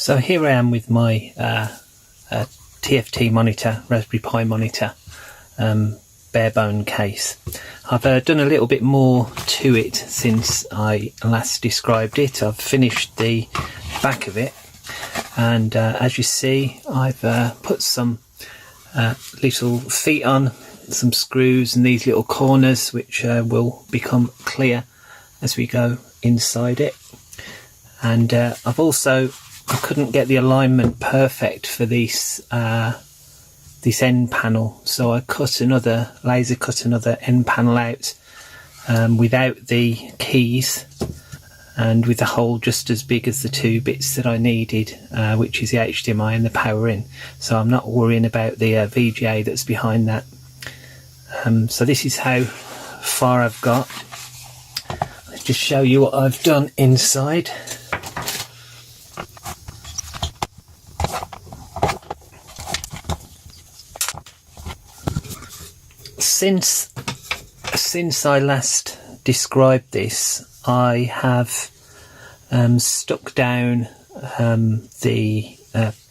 So here I am with my TFT monitor, Raspberry Pi monitor, bare bone case. I've done a little bit more to it since I last described it. I've finished the back of it, and as you see, I've put some little feet on, some screws and these little corners which will become clear as we go inside it. And I've also, I couldn't get the alignment perfect for this this end panel, so I laser cut another end panel out without the keys and with the hole just as big as the two bits that I needed, which is the HDMI and the power in. So I'm not worrying about the VGA that's behind that. So this is how far I've got. Let's just show you what I've done inside. Since I last described this, I have stuck down the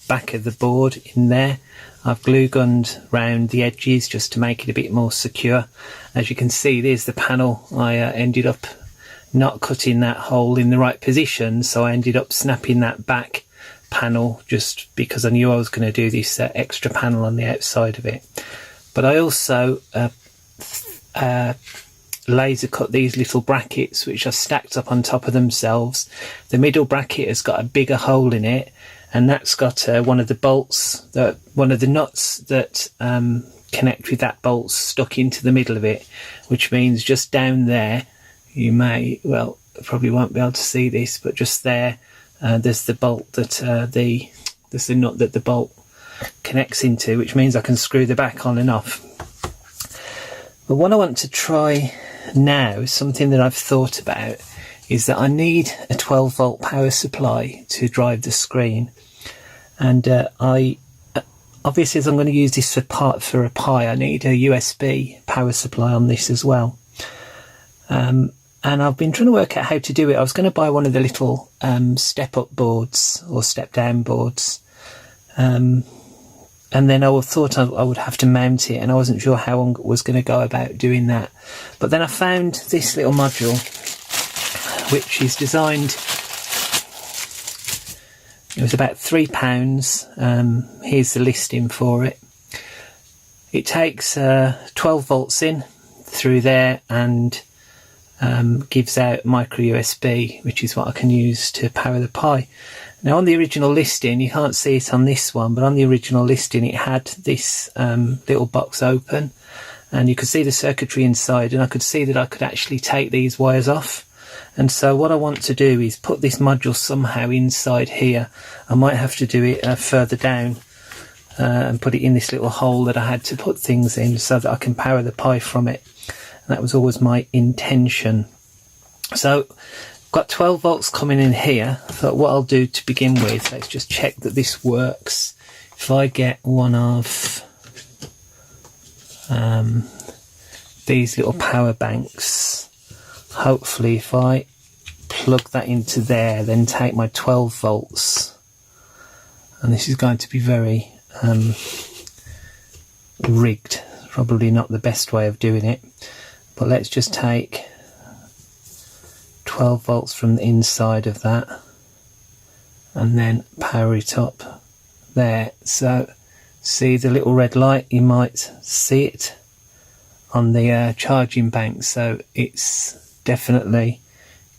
back of the board in there. I've glue gunned round the edges just to make it a bit more secure. As you can see, there's the panel. I ended up not cutting that hole in the right position, so I ended up snapping that back panel just because I knew I was going to do this extra panel on the outside of it. But I also laser cut these little brackets which are stacked up on top of themselves. The middle bracket has got a bigger hole in it, and that's got one of the bolts, one of the nuts that connect with that bolt stuck into the middle of it, which means just down there, you may, well, probably won't be able to see this, but just there, there's the bolt that there's the nut that the bolt connects into, which means I can screw the back on and off. But what I want to try now, something that I've thought about, is that I need a 12 volt power supply to drive the screen, and I obviously, as I'm going to use this for a Pi, I need a USB power supply on this as well. And I've been trying to work out how to do it. I was going to buy one of the little step up boards or step down boards, and then I thought I would have to mount it, and I wasn't sure how I was going to go about doing that. But then I found this little module, which is designed, it was about £3. Here's the listing for it. It takes 12 volts in through there and gives out micro USB, which is what I can use to power the Pi. Now on the original listing, you can't see it on this one, but on the original listing it had this little box open, and you could see the circuitry inside, and I could see that I could actually take these wires off. And so what I want to do is put this module somehow inside here. I might have to do it further down and put it in this little hole that I had to put things in so that I can power the Pi from it. And that was always my intention. So got 12 volts coming in here. I thought what I'll do to begin with, let's just check that this works. If I get one of these little power banks, hopefully if I plug that into there, then take my 12 volts, and this is going to be very rigged, probably not the best way of doing it, but let's just take 12 volts from the inside of that and then power it up there. So see the little red light, you might see it on the charging bank, so it's definitely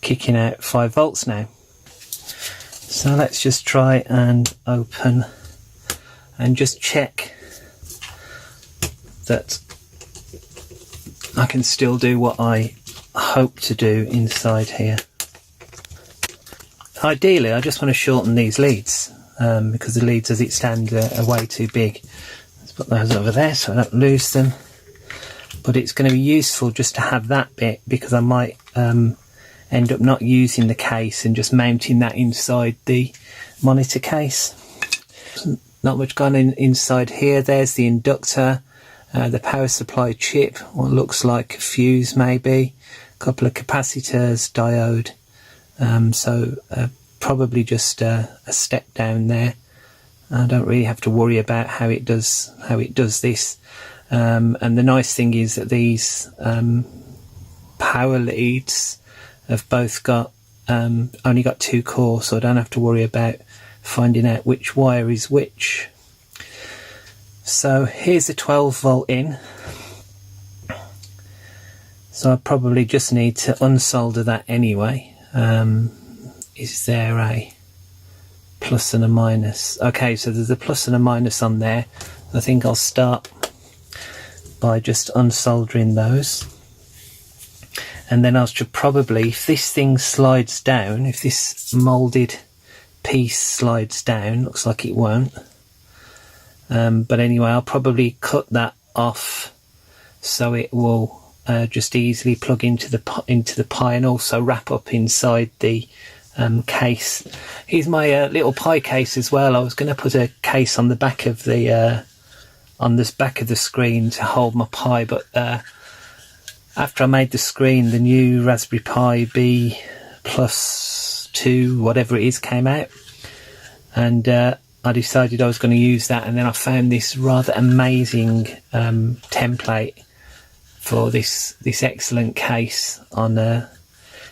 kicking out 5 volts now. So let's just try and open and just check that I can still do what I hope to do inside here. Ideally I just want to shorten these leads because the leads as it stands are way too big. Let's put those over there so I don't lose them. But it's going to be useful just to have that bit, because I might end up not using the case and just mounting that inside the monitor case. Not much gone inside here. There's the inductor, the power supply chip, what looks like a fuse maybe, a couple of capacitors, diode, so probably just a step down there. I don't really have to worry about how it does this. And the nice thing is that these power leads have both got only got 2 cores, so I don't have to worry about finding out which wire is which. So here's a 12 volt in, so I probably just need to unsolder that anyway. Is there a plus and a minus? Okay, so there's a plus and a minus on there. I think I'll start by just unsoldering those, and then I should probably, if this thing slides down, if this moulded piece slides down, looks like it won't, but anyway, I'll probably cut that off so it will just easily plug into the Pi, and also wrap up inside the case. Here's my little Pi case as well. I was going to put a case on the back of the back of the screen to hold my Pi, but after I made the screen, the new Raspberry Pi B plus 2, whatever it is, came out, and I decided I was going to use that, and then I found this rather amazing template for this excellent case on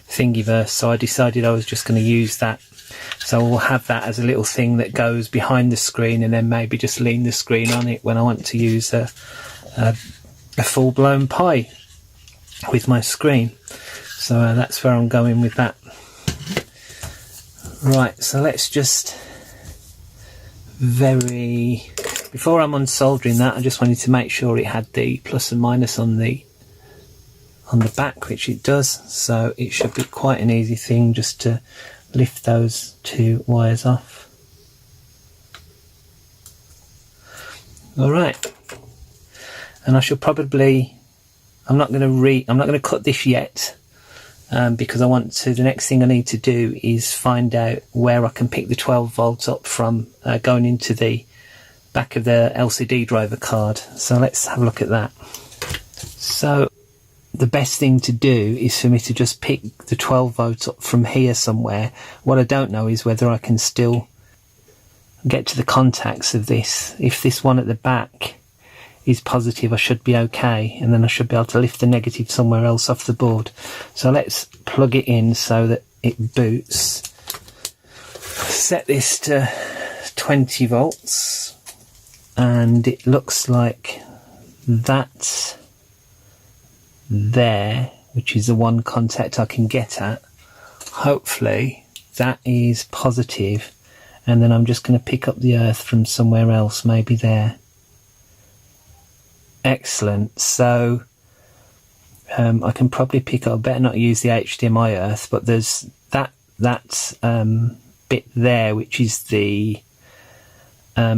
Thingiverse, so I decided I was just going to use that. So we'll have that as a little thing that goes behind the screen, and then maybe just lean the screen on it when I want to use a full-blown Pi with my screen. So that's where I'm going with that. Right, so let's just before I'm unsoldering that, I just wanted to make sure it had the plus and minus on the back, which it does, so it should be quite an easy thing just to lift those 2 wires off. Alright, and I should probably, I'm not going to cut this yet, because I want to, the next thing I need to do is find out where I can pick the 12 volts up from going into the back of the LCD driver card. So let's have a look at that. So the best thing to do is for me to just pick the 12 volts up from here somewhere. What I don't know is whether I can still get to the contacts of this. If this one at the back is positive, I should be okay, and then I should be able to lift the negative somewhere else off the board. So let's plug it in so that it boots. Set this to 20 volts, and it looks like that there, which is the one contact I can get at, hopefully that is positive, and then I'm just going to pick up the earth from somewhere else, maybe there. Excellent. So I can probably pick up, I better not use the HDMI earth, but there's that bit there, which is the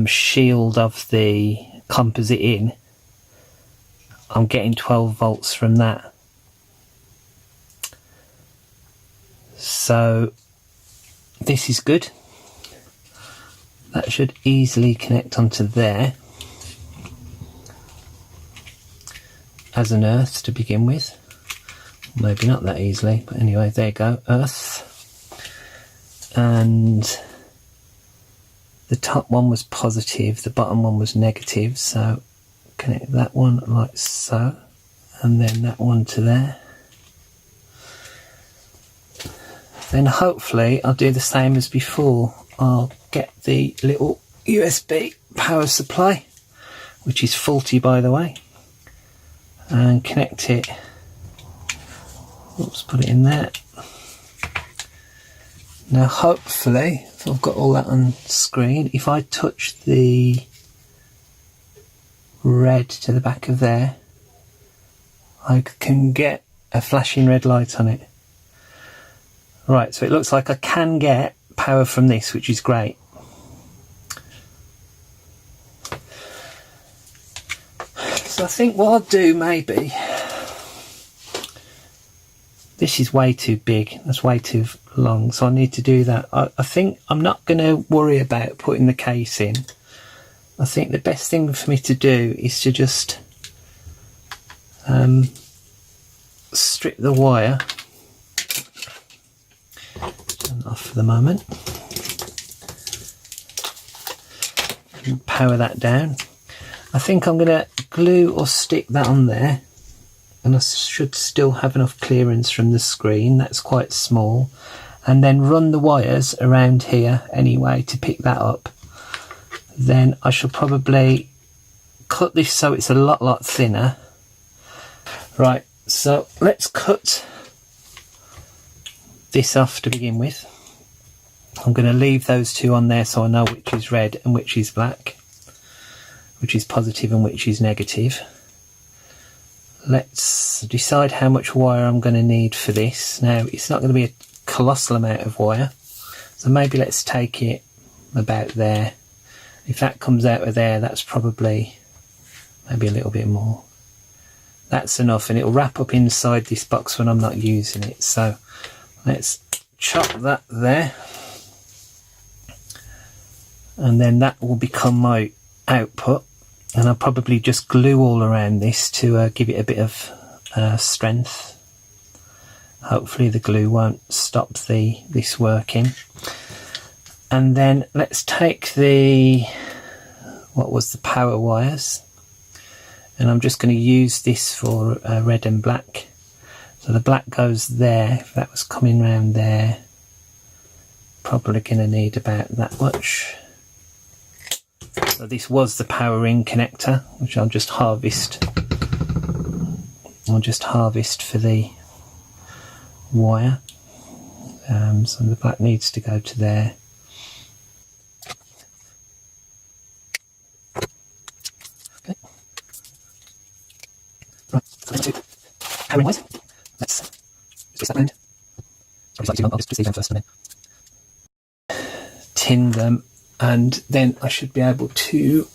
shield of the composite in. I'm getting 12 volts from that. So this is good. That should easily connect onto there as an earth to begin with. Maybe not that easily, but anyway, there you go, earth. And the top one was positive, the bottom one was negative, so connect that one like so, and then that one to there. Then hopefully I'll do the same as before. I'll get the little USB power supply, which is faulty by the way, and connect it. Oops, put it in there. Now hopefully, if I've got all that on screen, if I touch the red to the back of there, I can get a flashing red light on it. Right, so it looks like I can get power from this, which is great. So I think what I'll do, maybe, this is way too big, that's way too long, so I need to do that. I think I'm not going to worry about putting the case in. I think the best thing for me to do is to just strip the wire. Turn off for the moment. Power that down. I think I'm going to glue or stick that on there, and I should still have enough clearance from the screen. That's quite small. And then run the wires around here anyway to pick that up. Then I shall probably cut this so it's a lot thinner. Right, so let's cut this off to begin with. I'm going to leave those two on there so I know which is red and which is black, which is positive and which is negative. Let's decide how much wire I'm going to need for this. Now, it's not going to be a colossal amount of wire, so maybe let's take it about there. If that comes out of there, that's probably maybe a little bit more. That's enough, and it'll wrap up inside this box when I'm not using it. So let's chop that there, and then that will become my output, and I'll probably just glue all around this to give it a bit of strength. Hopefully the glue won't stop this working. And then let's take the power wires, and I'm just going to use this for red and black. So the black goes there. If that was coming round there, probably going to need about that much. So this was the power in connector, which I'll just harvest. I'll just harvest for the wire. So the black needs to go to there. Okay. Right, so let's do power in wires. Let's twist that round. Sorry, slightly too long. I'll just twist these down first and then tin them, and then I should be able to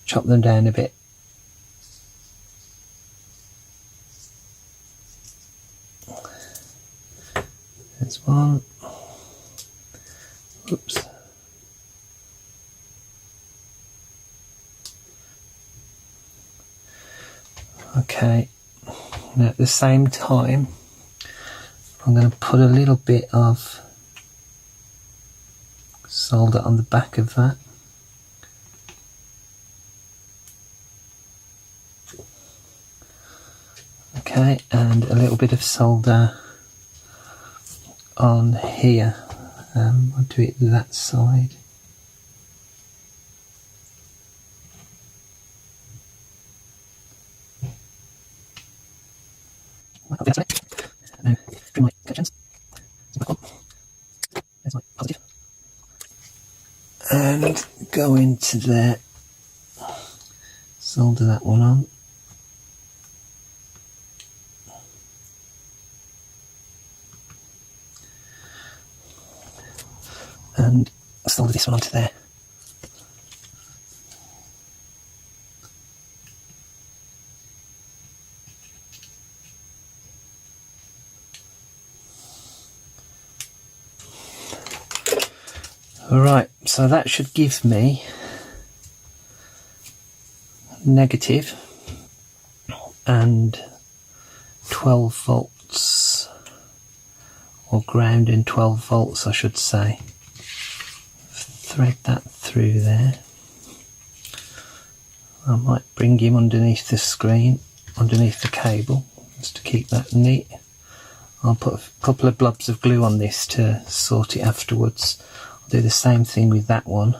chop them down a bit. There's one. Oops. Okay. Now at the same time, I'm going to put a little bit of solder on the back of that. Okay, and a little bit of solder on here. I'll do it that side. Now, trim my connections. Back on. There's my positive. And go into there. Solder that one on. And solder this one onto there. Alright, so that should give me negative and 12 volts, or ground and 12 volts I should say. Thread that through there. I might bring him underneath the screen, underneath the cable, just to keep that neat. I'll put a couple of blobs of glue on this to sort it afterwards. I'll do the same thing with that one.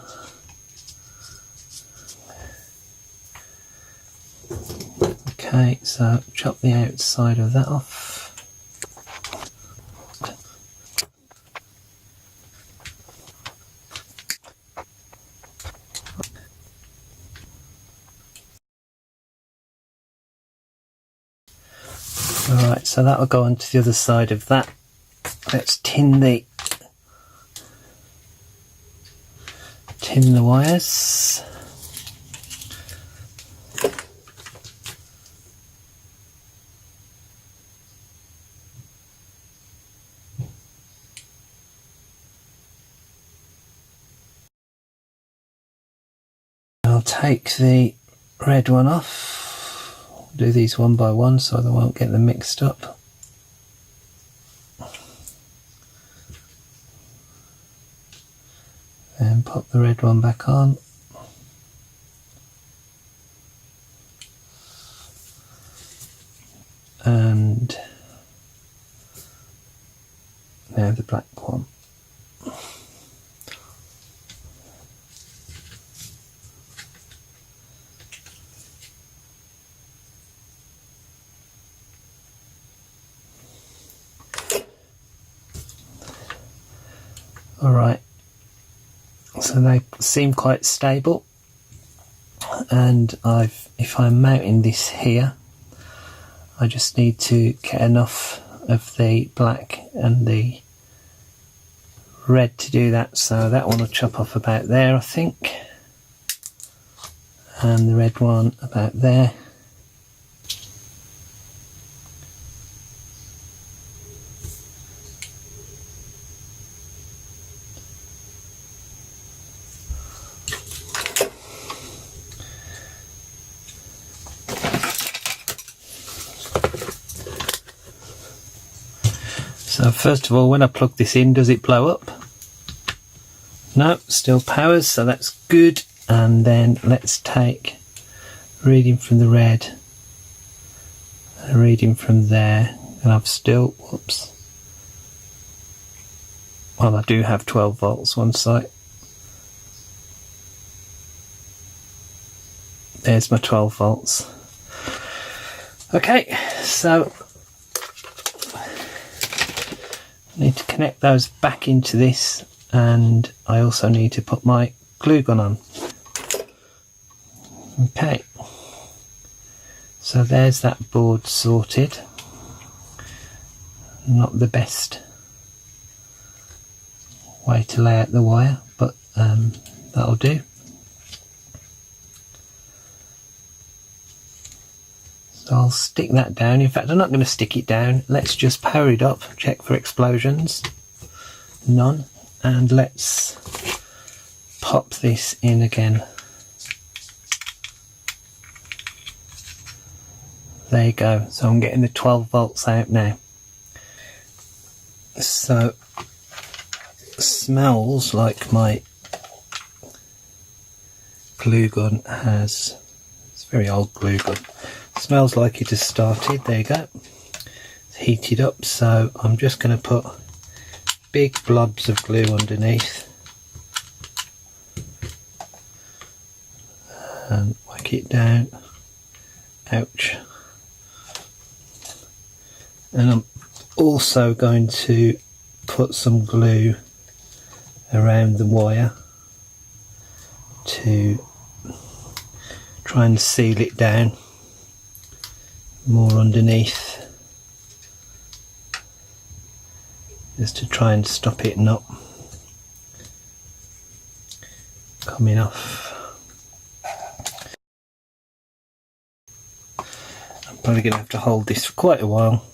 Okay, so chop the outside of that off. Alright, so that will go onto the other side of that. Let's tin the wires. I'll take the red one off. Do these one by one so they won't get them mixed up. and pop the red one back on. And now the black one. Alright, so they seem quite stable, and if I'm mounting this here, I just need to get enough of the black and the red to do that. So that one will chop off about there, I think, and the red one about there. So first of all, when I plug this in, does it blow up? No, still powers, so that's good. And then let's take reading from the red and reading from there, and I've still, whoops, well, I do have 12 volts one side. There's my 12 volts. Okay, so I need to connect those back into this, and I also need to put my glue gun on. Okay, so there's that board sorted. Not the best way to lay out the wire, but that'll do. So I'll stick that down. In fact, I'm not going to stick it down. Let's just power it up, check for explosions. None. And let's pop this in again. There you go. So I'm getting the 12 volts out now. So smells like my glue gun has, it's a very old glue gun. Smells like it has started. There you go. It's heated up, so I'm just going to put big blobs of glue underneath and whack it down. Ouch. And I'm also going to put some glue around the wire to try and seal it down more underneath, just to try and stop it not coming off. I'm probably going to have to hold this for quite a while.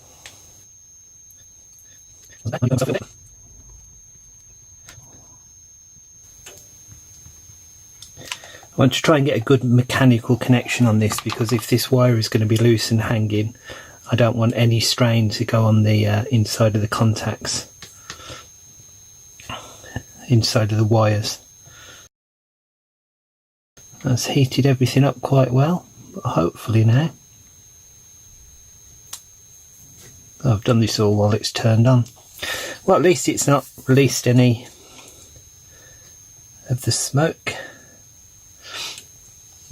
I want to try and get a good mechanical connection on this, because if this wire is going to be loose and hanging, I don't want any strain to go on the inside of the contacts, inside of the wires. That's heated everything up quite well, but hopefully now. I've done this all while it's turned on. Well, at least it's not released any of the smoke.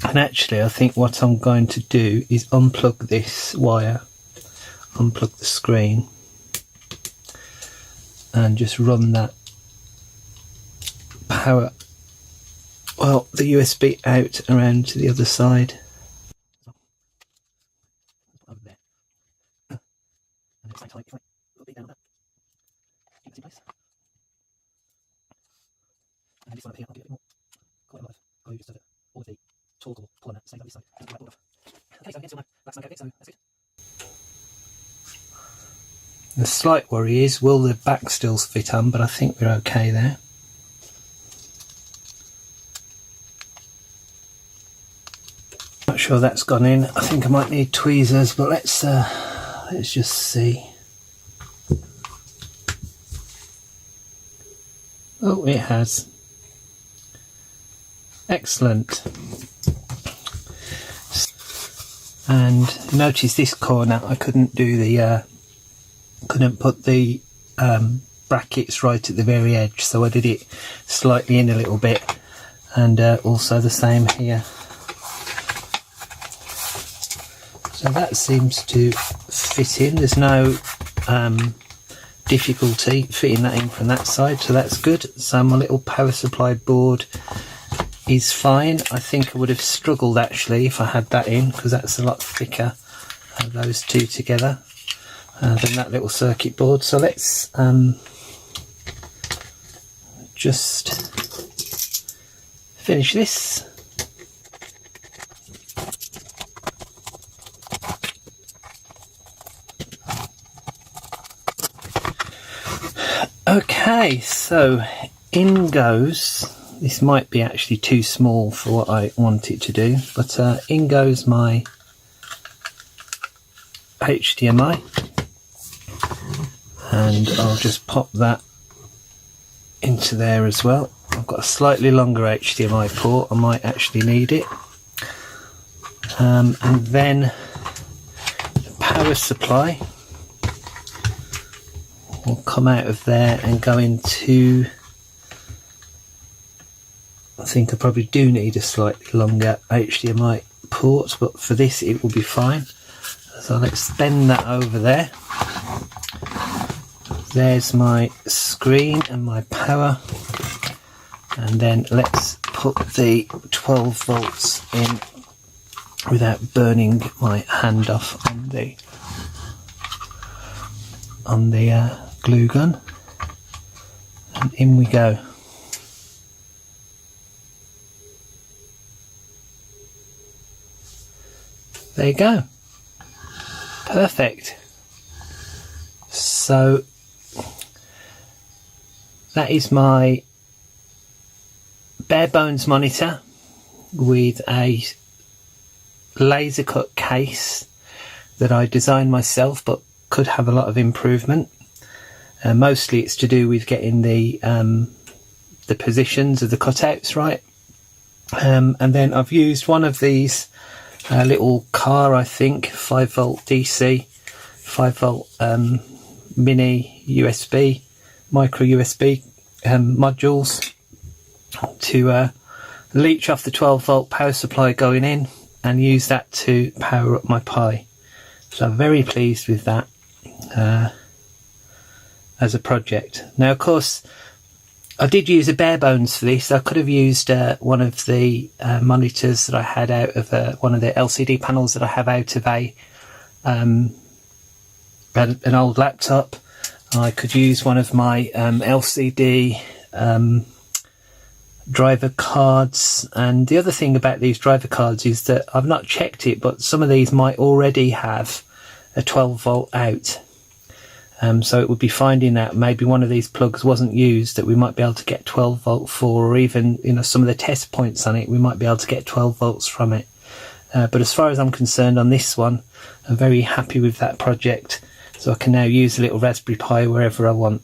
And actually, I think what I'm going to do is unplug this wire, unplug the screen, and just run that power, well, the USB out around to the other side. The slight worry is, will the back stills fit on, but I think we're okay there. Not sure that's gone in. I think I might need tweezers, but let's just see. Oh, it has. Excellent. And notice this corner, I couldn't do the couldn't put the brackets right at the very edge, so I did it slightly in a little bit, and also the same here. So that seems to fit in. There's no difficulty fitting that in from that side, so that's good. So my little power supply board is fine. I think I would have struggled actually if I had that in, because that's a lot thicker, those two together, than that little circuit board. So let's just finish this. Okay, so in goes, this might be actually too small for what I want it to do, but in goes my HDMI, and I'll just pop that into there as well. I've got a slightly longer HDMI port, I might actually need it. And then the power supply will come out of there and go into, I think I probably do need a slightly longer HDMI port, but for this it will be fine. So let's bend that over there. There's my screen and my power, and then let's put the 12 volts in without burning my hand off on the glue gun, and in we go. There you go. Perfect. So that is my bare bones monitor with a laser cut case that I designed myself, but could have a lot of improvement. Mostly it's to do with getting the positions of the cutouts right. And then I've used one of these little car, I think, 5 volt DC, 5 volt mini USB, micro USB modules to leech off the 12 volt power supply going in and use that to power up my Pi. So I'm very pleased with that as a project. Now of course I did use a bare bones for this. I could have used one of the monitors that I had out of one of the LCD panels that I have out of an old laptop. I could use one of my LCD driver cards, and the other thing about these driver cards is that I've not checked it, but some of these might already have a 12 volt out. So it would be finding out maybe one of these plugs wasn't used, that we might be able to get 12 volt for, or even, you know, some of the test points on it, we might be able to get 12 volts from it. But as far as I'm concerned on this one, I'm very happy with that project. So I can now use a little Raspberry Pi wherever I want.